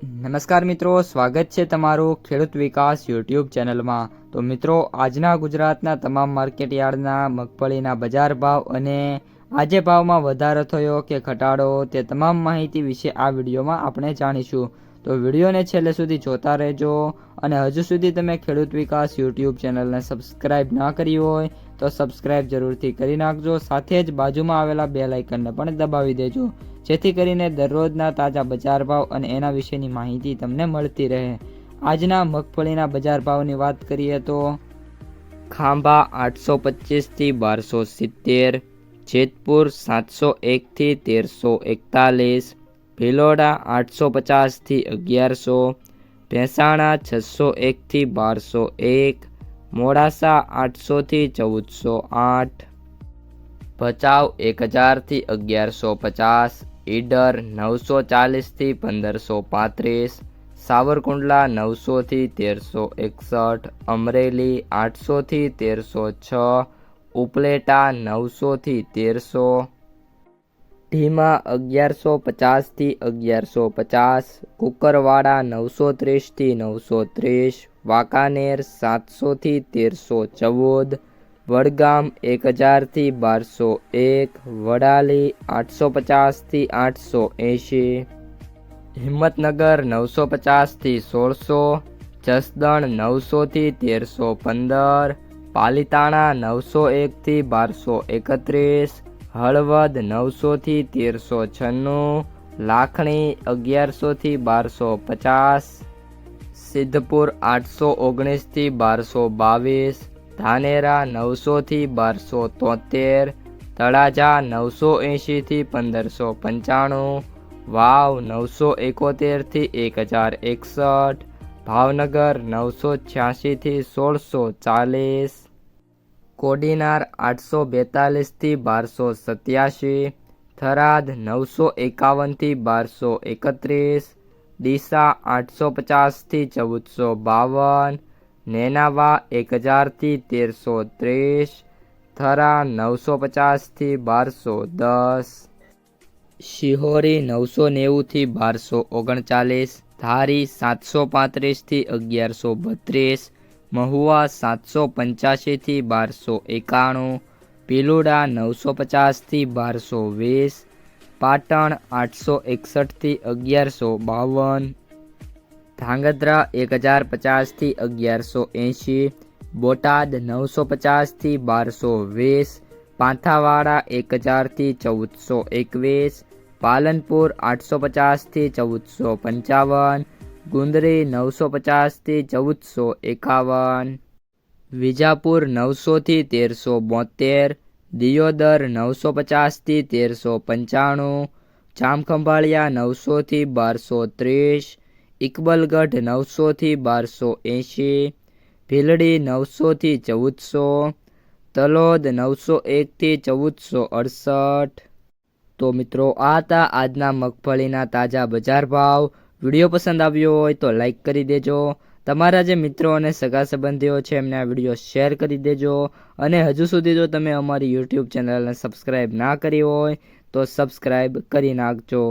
નમસ્કાર મિત્રો, સ્વાગત છે તમારું ખેડૂત વિકાસ યુટ્યુબ ચેનલમાં। તો મિત્રો, આજના ગુજરાતના તમામ માર્કેટયાર્ડના મગફળીના બજાર ભાવ અને આજે ભાવમાં વધારો થયો કે ઘટાડો તે તમામ માહિતી વિશે આ વિડીયોમાં આપણે જાણીશું। તો વિડીયોને છેલ્લે સુધી જોતા રહેજો અને હજુ સુધી તમે ખેડૂત વિકાસ યુટ્યુબ ચેનલને સબસ્ક્રાઇબ ના કરી હોય તો સબસ્ક્રાઇબ જરૂરથી કરી નાખજો, સાથે જ બાજુમાં આવેલા બેલ આઇકનને પણ દબાવી દેજો, જેથી કરીને દરરોજના તાજા બજાર ભાવ અને એના વિશેની માહિતી તમને મળતી રહે। આજના મગફળીના બજાર ભાવની વાત કરીએ તો ખાંભા 825 થી 1270, જેતપુર 701 થી 1341, ભિલોડા 850 થી 1100, ભેંસાણા 601 થી 1201, મોડાસા 800 થી 1408, ભચાઉ 1000 થી 1150, ઈડર 940 થી 1535, સાવરકુંડલા 900 થી 1361, અમરેલી 800 થી 1306, ઉપલેટા 900 થી 1300, ઢીમા 1150 થી 1150, કુકરવાડા 930 થી 930, વાંકાનેર 700 થી 1314, વડગામ 1000 થી 1201, વડાલી 850 થી 880, હિંમતનગર 950 થી 1600, જસદણ 900 થી 1315, પાલીતાણા 901 થી 1231, હળવદ 900 થી 1396, લાખણી 1100 થી 1250, સિદ્ધપુર 819 થી 1222, ધાનેરા 900 થી 1273, તળાજા 980 થી 1595, વાવ 971 થી 1061, ભાવનગર 986 થી 1640, કોડીનાર 842 થી 1287, થરાદ 951 થી 1231, ડીસા 850 થી 1452, નેનાવા 1000 થી 1330, થરા 950 થી 1210, શિહોરી 990 થી 1239, ધારી 735 થી 1132, મહુવા 785 થી 1291, ભિલોડા 950 થી 1220, પાટણ 861 થી 1152, ધાંગધ્રા 1050 થી 1180, બોટાદ 950 થી 1220, પાંથાવાડા 1000 થી 1421, પાલનપુર 850 થી 1455, ગુંદરી 950 થી 1451, વિજાપુર 900 થી 1372, દિયોદર 950 થી 1395, જામખંભાળિયા 900 થી 1230, ઇકબલગઢ 900 થી 1280, ભીલડી 900 થી 1400, તલોદ 901 થી 1468। તો મિત્રો, આ હતા આજના મગફળીના તાજા બજાર ભાવ। વિડીયો પસંદ આવ્યો હોય તો લાઈક કરી દેજો, તમારા જે મિત્રો અને સગા સંબંધીઓ છે એમને આ વિડીયો શેર કરી દેજો, અને હજુ સુધી જો તમે અમારી યુટ્યુબ ચેનલને સબસ્ક્રાઈબ ના કરી હોય તો સબસ્ક્રાઈબ કરી નાખજો।